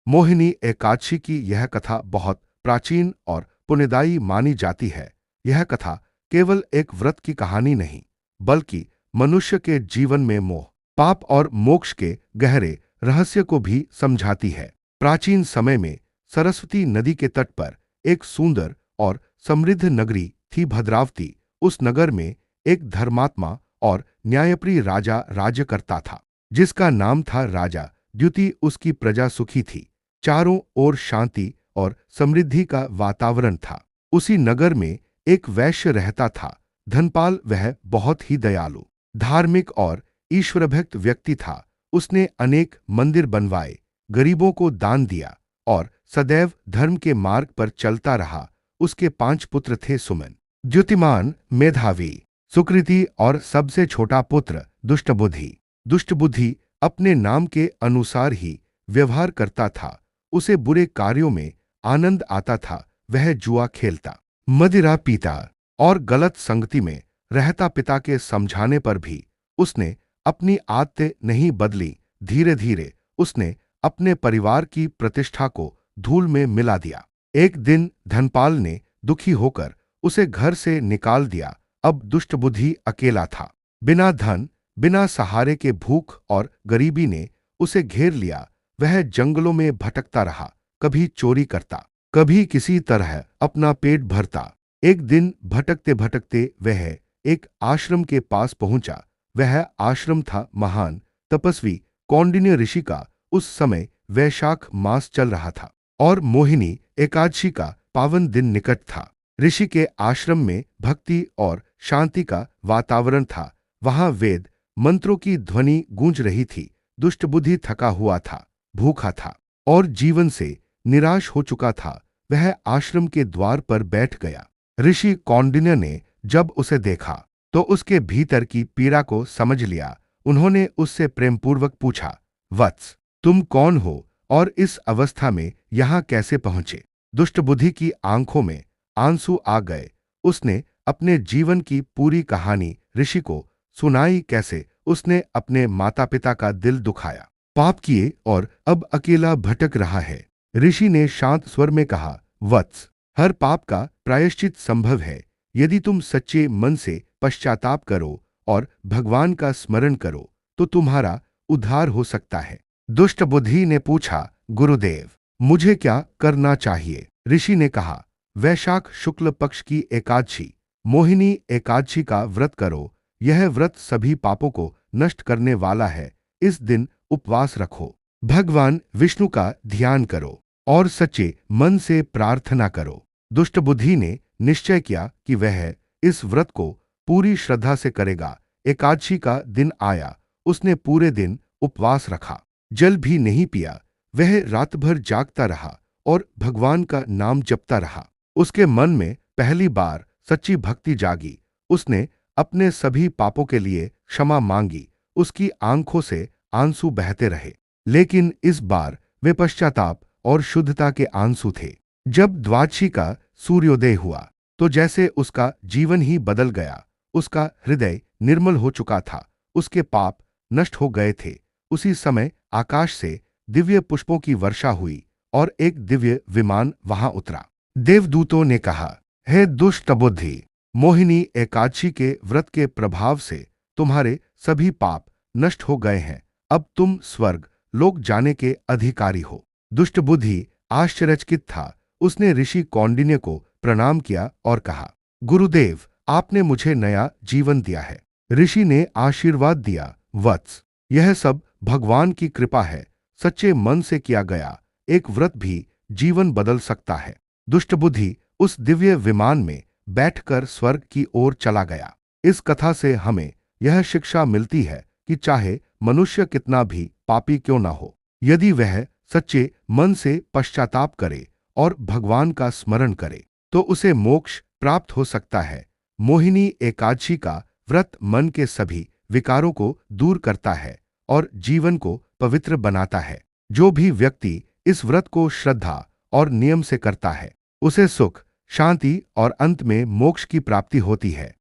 मोहिनी एकादशी की यह कथा बहुत प्राचीन और पुण्यदायी मानी जाती है। यह कथा केवल एक व्रत की कहानी नहीं, बल्कि मनुष्य के जीवन में मोह, पाप और मोक्ष के गहरे रहस्य को भी समझाती है। प्राचीन समय में सरस्वती नदी के तट पर एक सुंदर और समृद्ध नगरी थी भद्रावती। उस नगर में एक धर्मात्मा और न्यायप्रिय राजा राज्य करता था, जिसका नाम था राजा द्युति। उसकी प्रजा सुखी थी, चारों ओर शांति और समृद्धि का वातावरण था। उसी नगर में एक वैश्य रहता था, धनपाल। वह बहुत ही दयालु, धार्मिक और ईश्वरभक्त व्यक्ति था। उसने अनेक मंदिर बनवाए, गरीबों को दान दिया और सदैव धर्म के मार्ग पर चलता रहा। उसके 5 पुत्र थे, सुमन, द्युतिमान, मेधावी, सुकृति और सबसे छोटा पुत्र दुष्टबुद्धि। दुष्टबुद्धि अपने नाम के अनुसार ही व्यवहार करता था। उसे बुरे कार्यों में आनंद आता था। वह जुआ खेलता, मदिरा पीता और गलत संगति में रहता। पिता के समझाने पर भी उसने अपनी आदतें नहीं बदली। धीरे धीरे उसने अपने परिवार की प्रतिष्ठा को धूल में मिला दिया। एक दिन धनपाल ने दुखी होकर उसे घर से निकाल दिया। अब दुष्टबुद्धि अकेला था, बिना धन, बिना सहारे के। भूख और गरीबी ने उसे घेर लिया। वह जंगलों में भटकता रहा, कभी चोरी करता, कभी किसी तरह अपना पेट भरता। एक दिन भटकते भटकते वह एक आश्रम के पास पहुंचा। वह आश्रम था महान तपस्वी कौंडिन्य ऋषि का। उस समय वैशाख मास चल रहा था और मोहिनी एकादशी का पावन दिन निकट था। ऋषि के आश्रम में भक्ति और शांति का वातावरण था। वहां वेद मंत्रों की ध्वनि गूंज रही थी। दुष्टबुद्धि थका हुआ था, भूखा था और जीवन से निराश हो चुका था। वह आश्रम के द्वार पर बैठ गया। ऋषि कौंडिन्य ने जब उसे देखा तो उसके भीतर की पीड़ा को समझ लिया। उन्होंने उससे प्रेमपूर्वक पूछा, वत्स, तुम कौन हो और इस अवस्था में यहां कैसे पहुंचे? दुष्टबुद्धि की आंखों में आंसू आ गए। उसने अपने जीवन की पूरी कहानी ऋषि को सुनाई, कैसे उसने अपने माता पिता का दिल दुखाया, पाप किए और अब अकेला भटक रहा है। ऋषि ने शांत स्वर में कहा, वत्स, हर पाप का प्रायश्चित संभव है। यदि तुम सच्चे मन से पश्चाताप करो और भगवान का स्मरण करो तो तुम्हारा उद्धार हो सकता है। दुष्टबुद्धि ने पूछा, गुरुदेव, मुझे क्या करना चाहिए? ऋषि ने कहा, वैशाख शुक्ल पक्ष की एकादशी, मोहिनी एकादशी का व्रत करो। यह व्रत सभी पापों को नष्ट करने वाला है। इस दिन उपवास रखो, भगवान विष्णु का ध्यान करो और सच्चे मन से प्रार्थना करो। दुष्टबुद्धि ने निश्चय किया कि वह इस व्रत को पूरी श्रद्धा से करेगा। एकादशी का दिन आया। उसने पूरे दिन उपवास रखा, जल भी नहीं पिया। वह रात भर जागता रहा और भगवान का नाम जपता रहा। उसके मन में पहली बार सच्ची भक्ति जागी। उसने अपने सभी पापों के लिए क्षमा मांगी। उसकी आंखों से आंसू बहते रहे, लेकिन इस बार वे पश्चाताप और शुद्धता के आंसू थे। जब द्वादशी का सूर्योदय हुआ तो जैसे उसका जीवन ही बदल गया। उसका हृदय निर्मल हो चुका था, उसके पाप नष्ट हो गए थे। उसी समय आकाश से दिव्य पुष्पों की वर्षा हुई और एक दिव्य विमान वहां उतरा। देवदूतों ने कहा, हे दुष्ट बुद्धि, मोहिनी एकादशी के व्रत के प्रभाव से तुम्हारे सभी पाप नष्ट हो गए हैं। अब तुम स्वर्ग लोक जाने के अधिकारी हो। दुष्ट बुद्धि आश्चर्यचकित था। उसने ऋषि कौंडिन्य को प्रणाम किया और कहा, गुरुदेव, आपने मुझे नया जीवन दिया है। ऋषि ने आशीर्वाद दिया, वत्स, यह सब भगवान की कृपा है। सच्चे मन से किया गया एक व्रत भी जीवन बदल सकता है। दुष्टबुद्धि उस दिव्य विमान में बैठकर स्वर्ग की ओर चला गया। इस कथा से हमें यह शिक्षा मिलती है कि चाहे मनुष्य कितना भी पापी क्यों न हो, यदि वह सच्चे मन से पश्चाताप करे और भगवान का स्मरण करे तो उसे मोक्ष प्राप्त हो सकता है। मोहिनी एकादशी का व्रत मन के सभी विकारों को दूर करता है और जीवन को पवित्र बनाता है। जो भी व्यक्ति इस व्रत को श्रद्धा और नियम से करता है, उसे सुख, शांति और अंत में मोक्ष की प्राप्ति होती है।